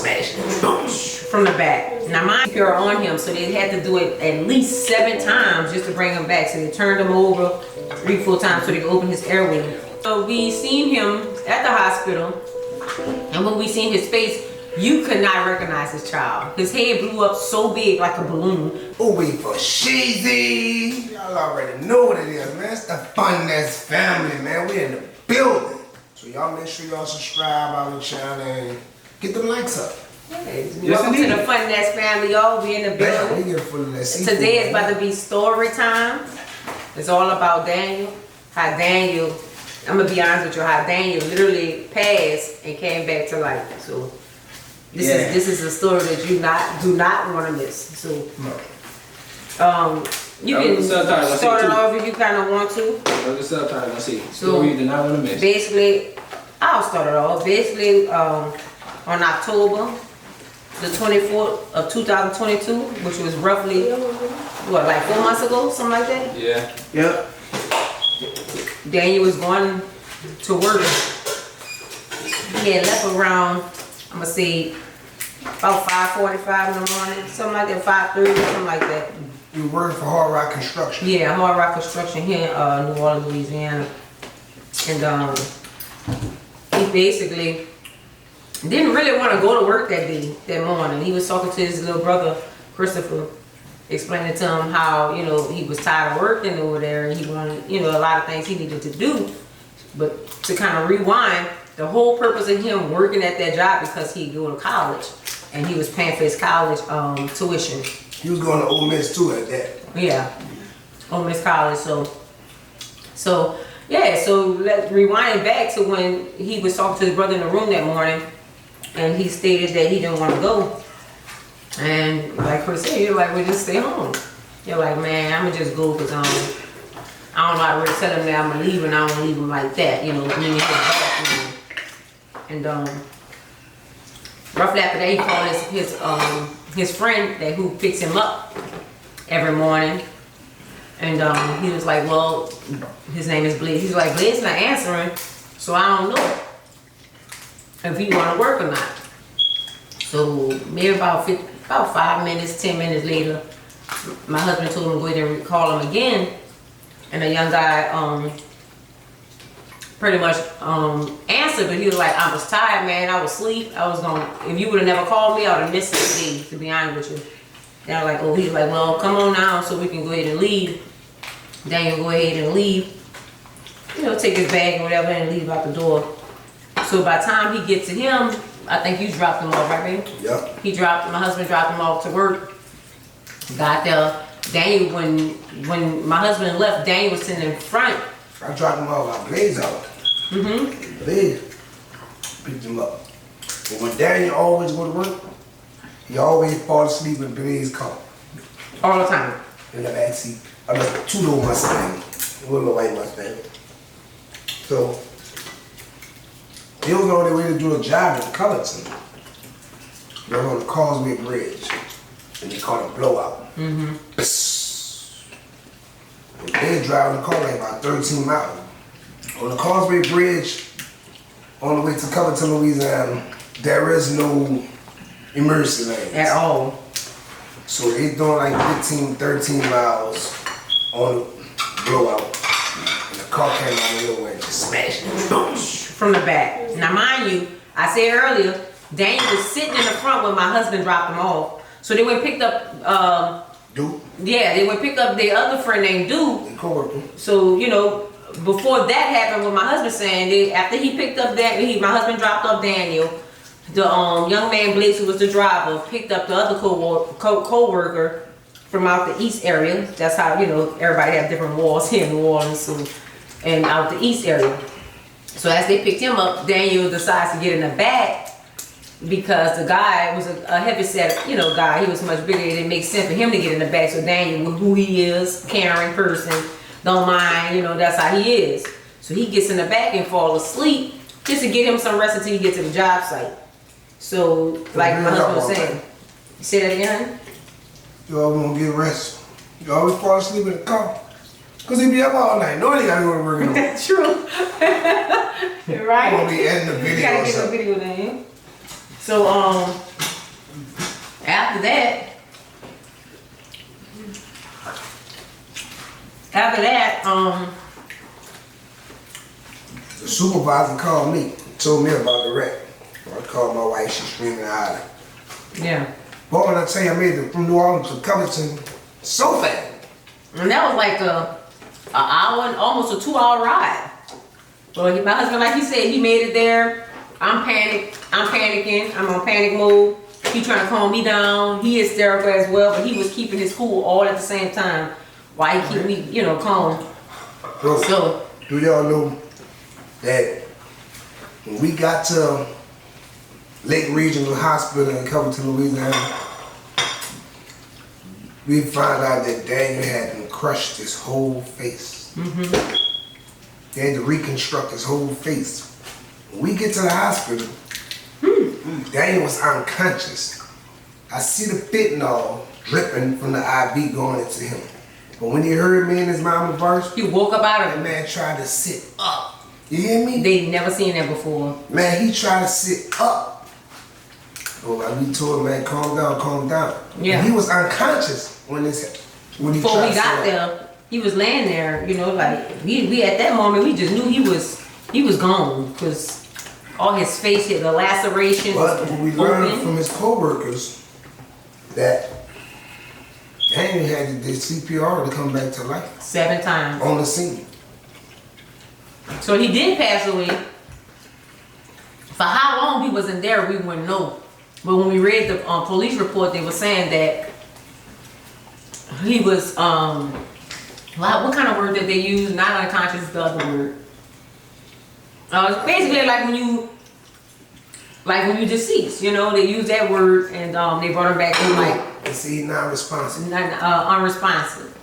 smash it, boom, from the back. Now mine are on him, so they had to do it at least 7 times just to bring him back. So they turned him over 3-4 times so they could open his airway. So we seen him at the hospital, and when we seen his face, you could not recognize his child. His head blew up so big like a balloon. Oh, wait for Sheezy. Y'all already know what it is, man. It's the Funness family, man. We in the building. So y'all make sure y'all subscribe on the channel and get them likes up. Yes, welcome to the Funness family, y'all. We in the building. We get full of that seafood, Today is about to be story time. It's all about Daniel. How Daniel, I'm gonna be honest with you, how Daniel literally passed and came back to life. So this is a story that you do not want to miss. So you can start it off if you kind of want to. The subtitle, let's see. So Story you do not want to miss. Basically, I'll start it off. Basically, on October the 24th of 2022, which was roughly what, like 4 months ago, something like that. Yeah. Yep. Daniel was going to work. He had left around, I'm gonna say, about 5:45 in the morning, something like that, 5:30, something like that. You work for Hard Rock Construction. Yeah, Hard Rock Construction here in New Orleans, Louisiana. And he basically didn't really want to go to work that morning. He was talking to his little brother, Christopher, explaining to him how, you know, he was tired of working over there and he wanted, you know, a lot of things he needed to do. But to kind of rewind, the whole purpose of him working at that job because he go to college and he was paying for his college tuition. He was going to Ole Miss too at that. Yeah, Ole Miss College. So let's rewind back to when he was talking to his brother in the room that morning, and he stated that he didn't want to go. And like Chris said, you're like, well, just stay home. You're like, man, I'm gonna just go because I don't know how to tell him that I'm gonna leave, and I don't want to leave him like that, you know, bringing his back, you know. And roughly after that, he called his friend who picks him up every morning, and he was like, well, his name is Blaze. He's like, Blaze not answering, so I don't know if he want to work or not. So maybe about 5 minutes, 10 minutes later, my husband told him to go ahead and call him again, and the young guy pretty much answered, but he was like, I was tired, man. I was asleep. If you would have never called me, I would have missed the day, to be honest with you. And I was like, oh, he's like, well, come on now so we can go ahead and leave. Daniel go ahead and leave. You know, take his bag or whatever and leave out the door. So by the time he gets to him, I think you dropped him off, right, baby? Yep. My husband dropped him off to work. Got there. Daniel, when my husband left, Daniel was sitting in front. I dropped him off. I Blaze out. Blaze picked him up. And when Daniel always go to work, he always fall asleep in Blaze's car. All the time. In the back seat. I got a 2-door Mustang. A little white Mustang. So they was on their way to do a job in Cullerton. They were on the Causeway Bridge. And they called it blowout. Psst. And they driving the car like about 13 miles. On the Causeway Bridge, on the way to Cullerton, Louisiana, there is no emergency lanes. At all. So they doing like 15, 13 miles on the blowout. And the car came out of nowhere and just smashed it. Boom. From the back. Now mind you, I said earlier, Daniel was sitting in the front when my husband dropped him off. So they went and picked up Duke? Yeah, they went pick up their other friend named Duke. The co-worker. So, you know, before that happened, what my husband saying, after he picked up my husband dropped off Daniel, the young man Blaze, who was the driver, picked up the other co-worker from out the east area. That's how, you know, everybody have different walls here in New Orleans, so, and out the east area. So as they picked him up, Daniel decides to get in the back because the guy was a heavy set, you know, guy. He was much bigger. It didn't make sense for him to get in the back. So Daniel, who he is, caring person, don't mind, you know, that's how he is. So he gets in the back and falls asleep just to get him some rest until he gets to the job site. So, like my husband was saying, you say that again? You always want to get rest. You always fall asleep in the car. Because he be up all night. Nobody got to go to work no more. True. Right? We'll be editing the video You gotta or get the something. video then. So, after that, The supervisor called me, told me about the wreck. I called my wife, she's screaming out. yeah. Boy, when I tell you I made it from New Orleans to Covington so fast. And that was like a hour, and almost a 2-hour ride. So my husband, like he said, he made it there. I'm panicking. I'm on panic mode. He trying to calm me down. He hysterical as well, but he was keeping his cool all at the same time. Why he keep me, calm. So do y'all know that when we got to Lake Regional Hospital in Covington, Louisiana, we found out that Daniel had been crushed his whole face. They had to reconstruct his whole face. When we get to the hospital, Daniel was unconscious. I see the fentanyl dripping from the IV going into him. But when he heard me and his mama verse, he woke up out of that it. man tried to sit up. You hear me? They never seen that before. Man, he tried to sit up. Oh, like we told him, man, calm down, calm down. Yeah. And he was unconscious when he Before tried we to got sit up. there, he was laying there, like we at that moment we just knew he was gone because all his face had the lacerations. But what we learned open. from his co-workers that Daniel had to do CPR to come back to life 7 times. on the scene. So he did pass away. For how long he wasn't there, we wouldn't know. But when we read the police report, they were saying that he was what kind of word did they use? Not unconscious, the other word. It's basically like when you deceased, they use that word and they brought him back in like And see, non-responsive. unresponsive.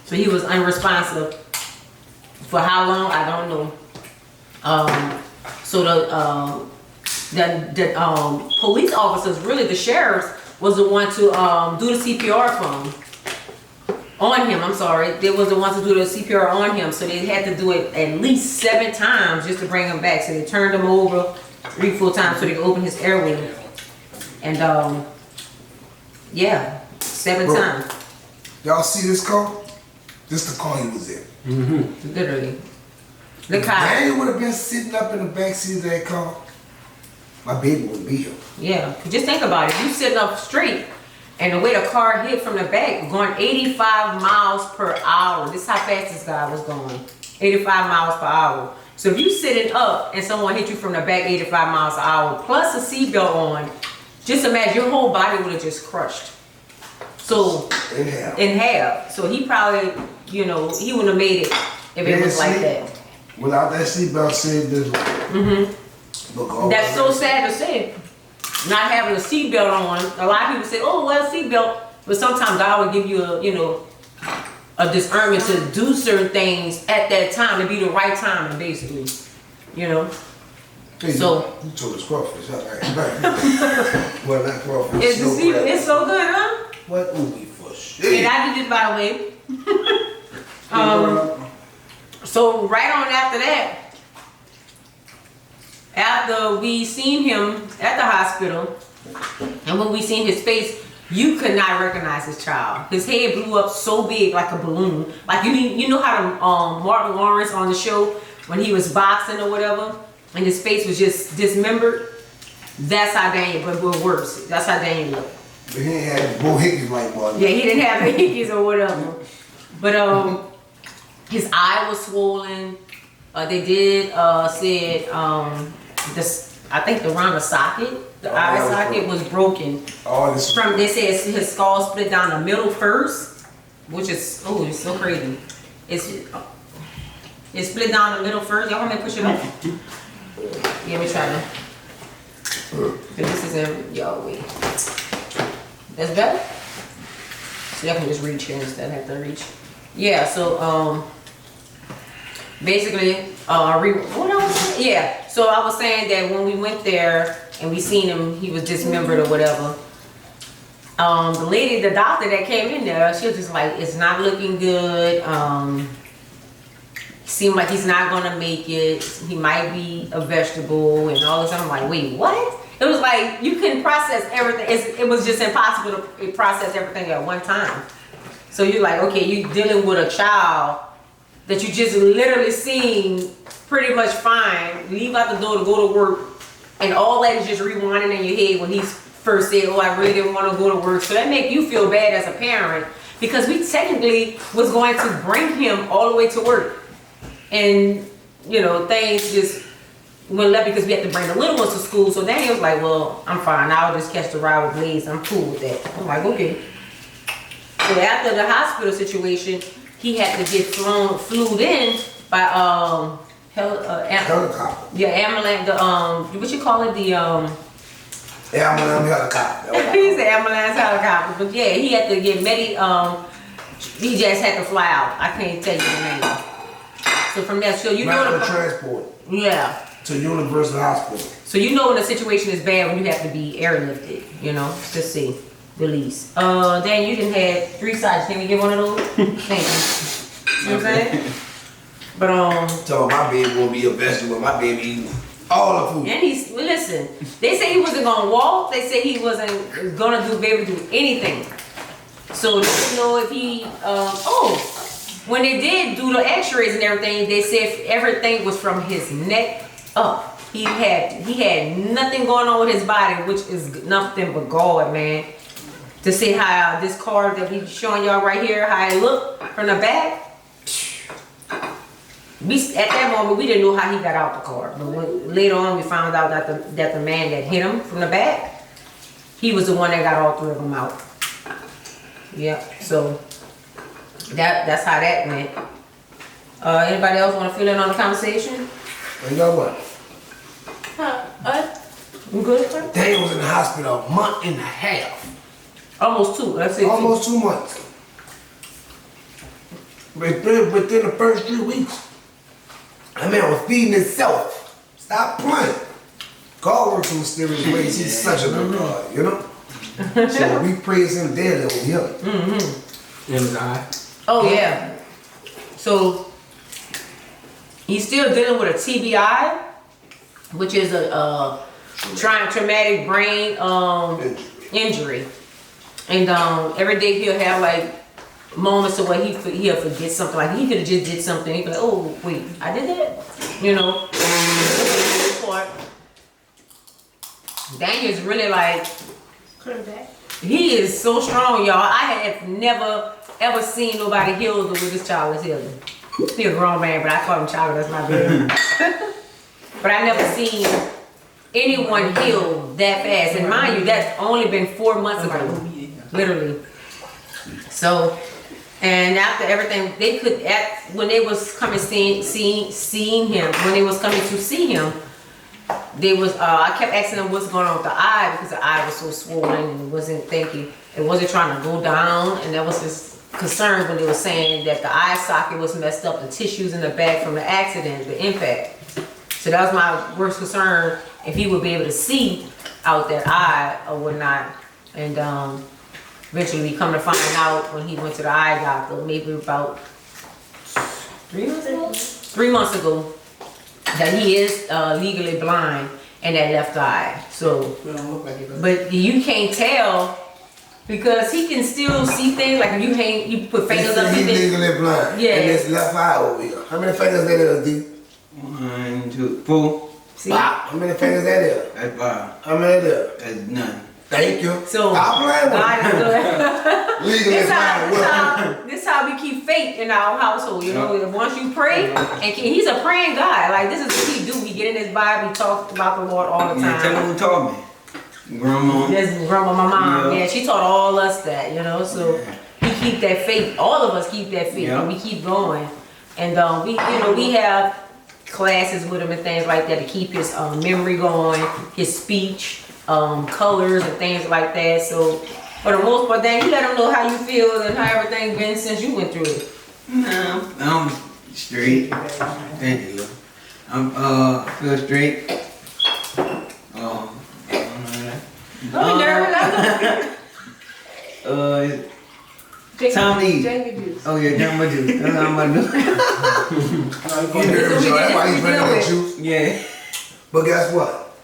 So he was unresponsive for how long? I don't know. So the police officers, really the sheriffs, was the one to do the CPR for him. On him, I'm sorry. They was the ones to do the CPR on him. So they had to do it at least 7 times just to bring him back. So they turned him over 3-4 times so they could open his airway. And 7 Bro. times. Y'all see this car? This the car he was in. Literally. If Look how, Daniel would have been sitting up in the back seat of that car, my baby wouldn't be here. yeah. Just think about it. You sitting up straight and the way the car hit from the back, going 85 miles per hour. This is how fast this guy was going. 85 miles per hour. So if you sitting up and someone hit you from the back 85 miles an hour, plus a seatbelt on, just imagine your whole body would have just crushed. So in half. So he probably, he wouldn't have made it if it was like that. Without that seatbelt, said this. Look, all That's so over. sad to say. Not having a seatbelt on. A lot of people say, "Oh, well, seatbelt," but sometimes God will give you a discernment to do certain things at that time to be the right time, basically. Hey, So- you told us crawfish. All right. Well, not crawfish. It's the seat. It's so good, huh? What movie for shit? And I did this by the way. So right on after that, after we seen him at the hospital, and when we seen his face, you could not recognize his child. His head blew up so big like a balloon. Like you know how the Martin Lawrence on the show when he was boxing or whatever, and his face was just dismembered. That's how Daniel, but worse. That's how Daniel looked. But he ain't had Bo Hickey like one. Yeah, he didn't have the hickeys or whatever. But his eye was swollen. They did said this. I think around the socket, the eye socket was broken. All this They said his skull split down the middle first, which is it's so crazy. It split down the middle first. Y'all want me to push it up? Yeah, we try to. This is in y'all wait. That's better. So y'all can just reach here instead of have to reach. Yeah. So basically, what I was saying? Yeah. So I was saying that when we went there and we seen him, he was dismembered or whatever. The doctor that came in there, she was just like, it's not looking good. Seemed like he's not gonna make it. He might be a vegetable and all this. I'm like, wait, what? It was like you couldn't process everything. It was just impossible to process everything at one time. So you're like, okay, you're dealing with a child that you just literally seen pretty much fine, leave out the door to go to work, and all that is just rewinding in your head when he first said, oh, I really didn't want to go to work. So that make you feel bad as a parent, because we technically was going to bring him all the way to work. And, you know, things just went left because we had to bring the little ones to school. So Daniel was like, well, I'm fine. I'll just catch the ride with Blaze. I'm cool with that. I'm like, okay. So after the hospital situation, he had to get flew in by Helicopter. yeah, ambulance. What you call it? The Ambulance helicopter. he's the ambulance helicopter. But yeah, he had to get he just had to fly out. I can't tell you the name. So from that, so you know Medical the transport yeah. to Universal Hospital. So you know when the situation is bad when you have to be airlifted, you know, to see release. Dan, you didn't have 3 sides. Can we get one of those? Thank you. You know what I'm saying? But So my baby will be a vegetable. My baby eat all the food. and listen. They say he wasn't gonna walk. They say he wasn't gonna be able to do anything. So they didn't know if he. When they did do the X-rays and everything, they said everything was from his neck up. He had nothing going on with his body, which is nothing but God, man. To see how this car that we showing y'all right here, how it looked from the back. At that moment, we didn't know how he got out the car. But later on, we found out that the man that hit him from the back, he was the one that got all 3 of them out. Yeah, so that's how that went. Anybody else want to fill in on the conversation? And you know what? We good? Daniel was in the hospital a month and a half. Almost 2. Let's say 2. Almost 2 months. Within the first 3 weeks. That man was feeding himself. Stop playing. God works in mysterious ways. He's such a good God, you know? So we praise him daily on him. In his eye. Oh yeah. So he's still dealing with a TBI, which is a traumatic brain injury. And every day he'll have like moments of where he'll forget something. Like he could have just did something. He'd be like, oh wait, I did that? You know. Daniel's really like, he is so strong, y'all. I have never ever seen nobody heal the way this child is healing. He's a grown man, but I call him child, that's not good. But I never seen anyone heal that fast. And mind you, that's only been 4 months ago. Literally. So, and after everything, they could, when they was coming seeing him, when they was coming to see him, they was, I kept asking them what's going on with the eye, because the eye was so swollen and it wasn't thinking, it wasn't trying to go down, and that was this concern when they were saying that the eye socket was messed up, the tissues in the back from the accident, the impact. So that was my worst concern, if he would be able to see out that eye or whatnot. And eventually we come to find out when he went to the eye doctor, maybe about 3 months ago? 3 months ago, that he is legally blind in that left eye. So, but you can't tell because he can still see things. Like if you put fingers up He's his legally blind. Yeah. And his left eye over here. How many fingers that is, D? 1, 2, 4. see. Wow. How many fingers that is? That's 5. How many there? That's none. Thank you. So Stop playing God is with good. me. Legally blind. This how we keep faith in our household. You know, once you pray, and he's a praying guy. Like this is what he do. He get in his Bible. He talks about the Lord all the Yeah, tell time. me who taught me. Grandma. That's grandma, my mom. Yeah. Yeah, she taught all us that. You know, so we keep that faith. All of us keep that faith. Yeah. And we keep going. And we have classes with him and things like that to keep his memory going, his speech, colors and things like that. So for the most part, then you let him know how you feel and how everything been since you went through it. No, I'm straight. Thank you. I'm feel straight. Don't be nervous. Time to eat. Oh yeah, drink my juice. That's how I'm gonna do. He nervous, so that's why he's drinking that juice. Yeah. But guess what?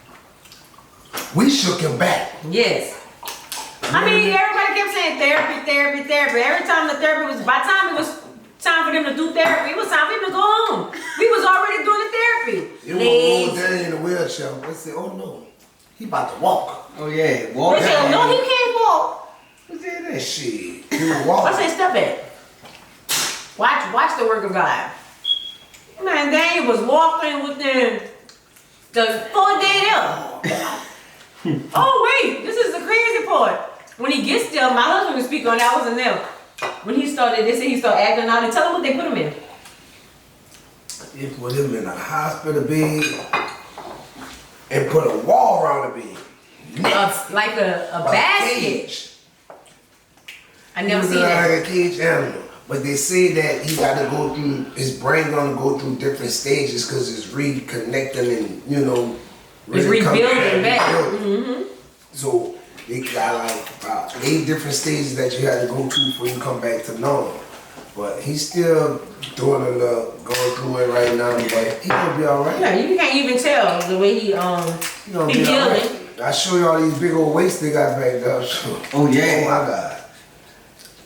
We shook him back. Yes. I mean, everybody kept saying therapy, therapy, therapy. Every time the therapy was, by the time it was time for them to do therapy, it was time for them to go home. We was already doing the therapy. It was old Danny in the wheelchair. They said, oh no, he about to walk. Oh yeah, walk. They said, no, he can't walk. Who said that? Shit, he was walking. I said, step back. Watch the work of God. Man, Danny was walking within the 4 day there. Oh wait, this is the crazy part. When he gets there, my husband will speak on that. I wasn't there. When he started, they said he started acting out. And tell him what they put him in. They put him in a hospital bed and put a wall around the bed. Like a basket. Cage. I never He seen was that. like a cage animal. But they say that he got to go through, his brain gonna go through different stages because it's reconnecting and, you know, It's really coming rebuilding back. rebuilding. Mm-hmm. So they got like about 8 different stages that you had to go through before you come back to normal. But he's still doing going through it right now, but he gonna be alright. Yeah, you can't even tell the way he He gonna he be alright. healing. I show you all these big old weights they got back there. So. Oh yeah. Oh my God.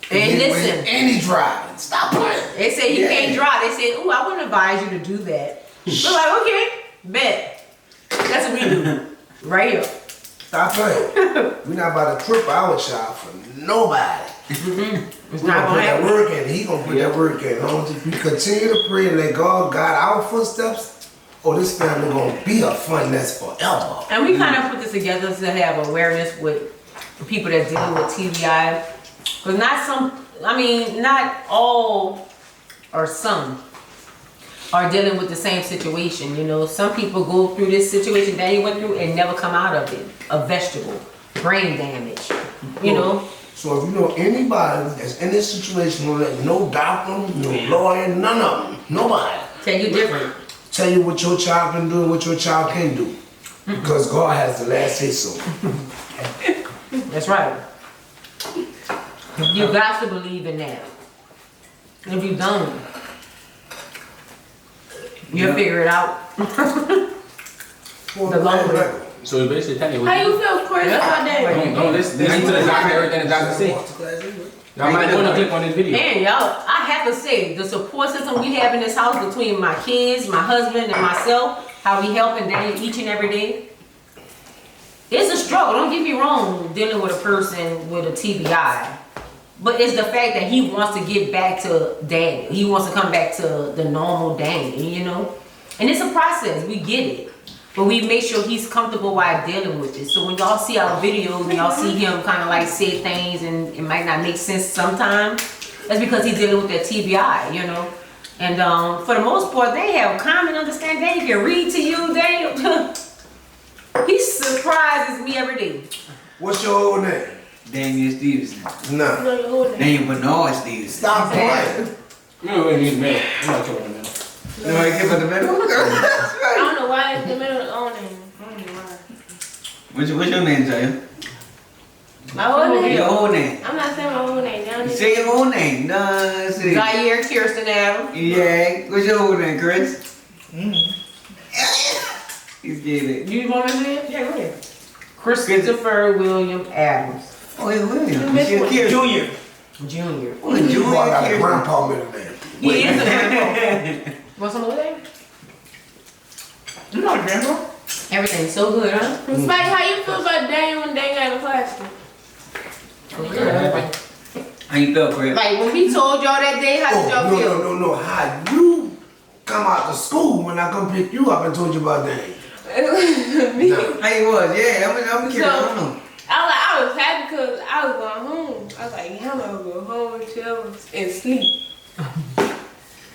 And He listen, and he driving. Stop playing. they say he Yeah. can't drive. They said, "Ooh, I wouldn't advise you to do that." We're like, okay, bet. That's what we do right here. Stop playing. We're not about to cripple our child for nobody. It's We're not gonna put gonna that happen. work in. He gonna put that work in. As long as we continue to pray and let God guide our footsteps, or this family gonna be a fun nest forever. And we kind of put this together to have awareness with people that deal with TBI. Because not all or some are dealing with the same situation. You know, some people go through this situation that he went through and never come out of it. A vegetable, brain damage, you know. So if you know anybody that's in this situation, don't let no doctor, no lawyer, none of them, nobody Tell you different. tell you what your child can do and what your child can do. Because God has the last say so. That's right. You got to believe in that. If you don't, you'll figure it out. The long way. So you basically telling you How what you feel, Chris, about that? don't listen to the doctor, everything the doctor say. Y'all might want to click on this video. And y'all, I have to say, the support system we have in this house between my kids, my husband, and myself, how we helping Daniel each and every day. It's a struggle, don't get me wrong, dealing with a person with a TBI. But it's the fact that he wants to get back to Daniel. He wants to come back to the normal Daniel, you know? And it's a process, we get it. But we make sure he's comfortable while dealing with it. So when y'all see our videos and y'all see him kind of like say things and it might not make sense sometimes, that's because he's dealing with that TBI, you know? And for the most part, they have common understanding. They can read to you. He surprises me every day. What's your old name? Daniel Stevenson. Nah. No, you hold it. Daniel Bernard Stevenson. Stop playing. No, we need a minute. I'm not talking about You know, I give her the middle. I don't know why it's the middle of the own name. I don't know why. What's your name, Jaya? My whole name? Your whole name. I'm not saying my whole name. Y'all need Say your whole name. No, say. Zaire Kirsten Adams. Yeah. What's your whole name, Chris? He's getting it. You want to say it? Yeah, go ahead. Christopher William Adams Oh, it's William. Which It's one? Kirsten. Junior. Jr. Oh, You Junior got a Kirsten. grandpa middle name. He is a grandpa. Want some of that? You know grandma? Everything's so good, huh? Spike, how you feel about Daniel when Daniel got in plastic? How you feel, Chris? Like when he told y'all that day, how did y'all feel? Oh, no. How you come out to school when I come pick you up and told you about that? Me? No. How you was? Yeah, I'm curious. I don't know. I was happy because I was going home. I was like, yeah, I'm gonna go home, chill, and sleep.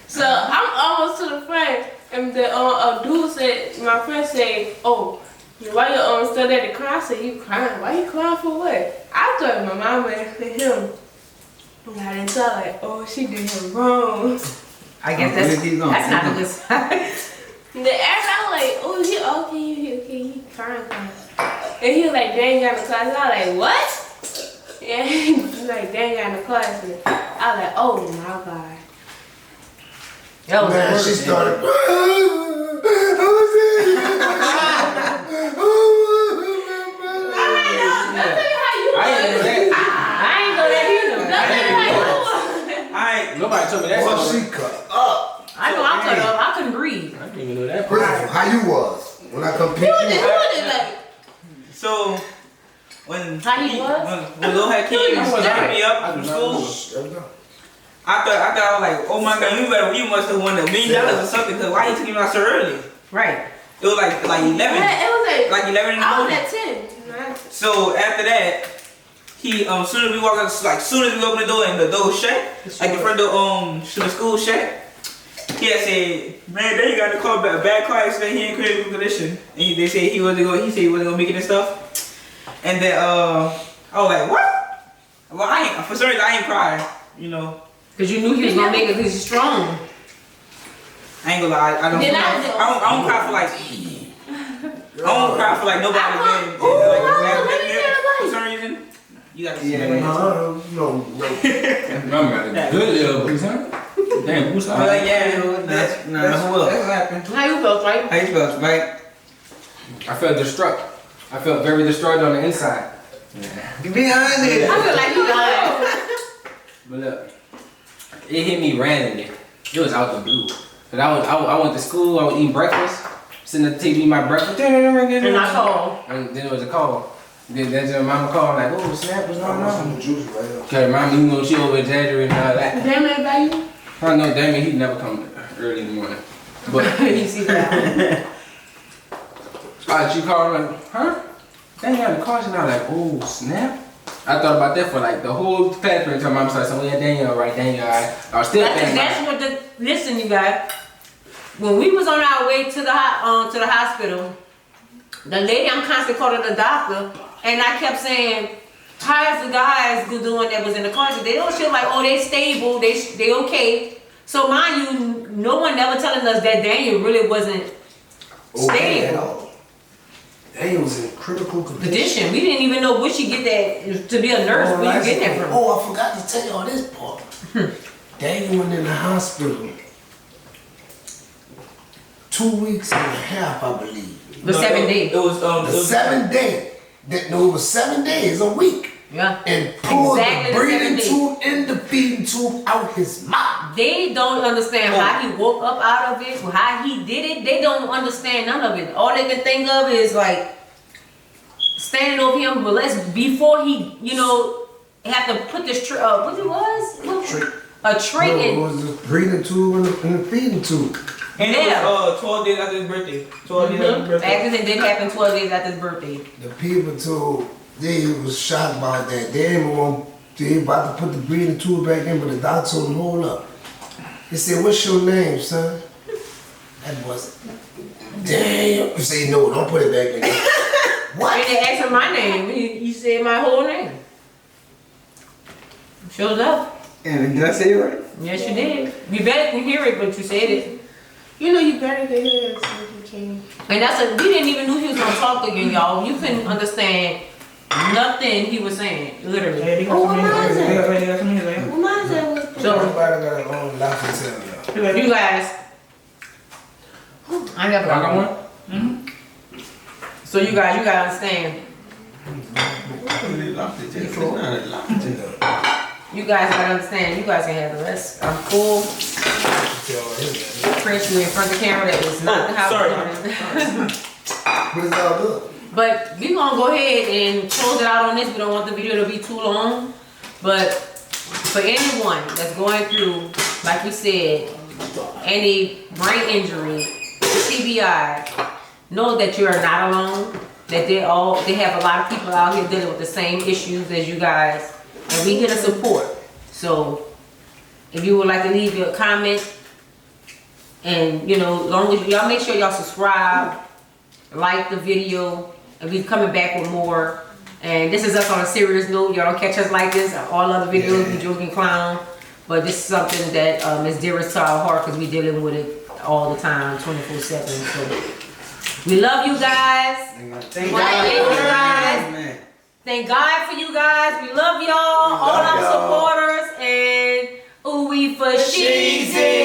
So I'm almost to the front, and the dude said, my friend said, oh, why you still at the cry? I said, you crying? Why you crying for what? I thought my mama and him. And I didn't tell like, oh, she did him wrong. I guess that's not a good sign. And then after I was like, oh, he crying. And he was like, dang, got in the class. And I was like, what? And he was like, dang, got in the class. And I was like, oh my God. That was Man, the she worst. started. I ain't know that. I ain't know that either. Nobody told me that. Well, story. she cut up. I know I'm cut up. I couldn't breathe. I didn't even know that. First of all, how you was when I come pick you up? So when How he was? when Lil had came and picked me up from school, I thought I was like, oh my god, you must have won $1 million or something. Cause why you took me out so early? Right. It was like 11, Yeah, it was like 11 in the I was morning. at 10. So after that, he soon as we walk out, like soon as we open the door and the door shut, like the front door to the school shut, he had said, man, then you got to call back a bad car accident. He in critical condition, and they said he wasn't gonna make it and stuff. And then I was like, what? Well, for some reason I ain't crying, you know. Cause you knew he was gonna make it because he's strong. I ain't gonna lie, I don't cry for like. I don't cry for like nobody again. For some reason, you gotta see that. No. Remember, good elbows, huh? Damn, who's But like, yeah, that's who else? That happened. How you felt, right? How you feel, right? I felt distraught. I felt very destroyed on the inside. Get behind it. I feel like you died. But look, it hit me randomly. It was out the blue. But I went to school, I was eating breakfast, sitting at the TV, eating my breakfast, And I called. and then it was a call. Then that's when mama called, like, oh snap, what's going on? Some juice right here. Okay, mama, you know, she over exaggerating and all that. Damn it, value. I know Damien, he'd never come early in the morning. But You see that? she called like, huh? Dang, you got the car, and I was like, oh snap. I thought about that for like the whole past until mama started saying, oh yeah, Daniel, right, Daniel, alright. I was still thinking That's what the listen, you guys. When we was on our way to the hospital, the lady I'm constantly calling the doctor, and I kept saying, how's the guys doing that was in the car? They don't feel like, oh, they stable, they okay. So mind you, no one never telling us that Daniel really wasn't Okay at stable. all. Daniel was in critical condition. Condition. We didn't even know where she get that to be a nurse. Where you get that from? Oh, I forgot to tell y'all this part. Daniel went in the hospital 2 weeks and a half, I believe. The 7 days. It was 7 days. No, it was 7 days, a week. Yeah. And pulled Exactly the the breathing 7 days. tube and the feeding tube out his mouth. They don't understand how he woke up out of it, how he did it. They don't understand none of it. All they can think of is like standing over him, but before he, have to put this what it was? Trick. A tray No, it in. was the breathing tube and the feeding tube. And Yeah. it was 12 days after his birthday. 12 days after his birthday. Accident did happen 12 days after his birthday. The people told they was shocked about that. They about to put the breathing tube back in, but the doctor told them, hold up. They said, what's your name, son? That was damn. You say, no, don't put it back in. And What? they asked him my name. He said my whole name. Shows up. And did I say it right? Yes, you did. You better can hear it, but you said it. You know you better than him, so you can. And we didn't even know he was gonna talk again, y'all. You couldn't understand nothing he was saying, literally. Hey, they got Oh, some what hands, is it? they got some hands, right? Well, mine said was So Everybody got their own life to tell y'all. you guys, I never I got got one? one. So you guys, you gotta understand. You guys gotta understand. You guys can have the rest. I'm full. Chris, you in front of the camera. That is not the house. But it's all good. But we gonna go ahead and close it out on this. We don't want the video to be too long. But for anyone that's going through, like we said, any brain injury, TBI, know that you are not alone. That they have a lot of people out here dealing with the same issues as you guys, and we here to support. So if you would like to leave your comment, and long as y'all make sure y'all subscribe, like the video, and we coming back with more. And this is us on a serious note. Y'all don't catch us like this. All other videos we joking clown, but this is something that is dearest to our heart because we dealing with it all the time, 24/7. So we love you guys. Thank Well, thank you guys. Man. Thank God for you guys. We love y'all, all our supporters, and ooh, we for Sheezy.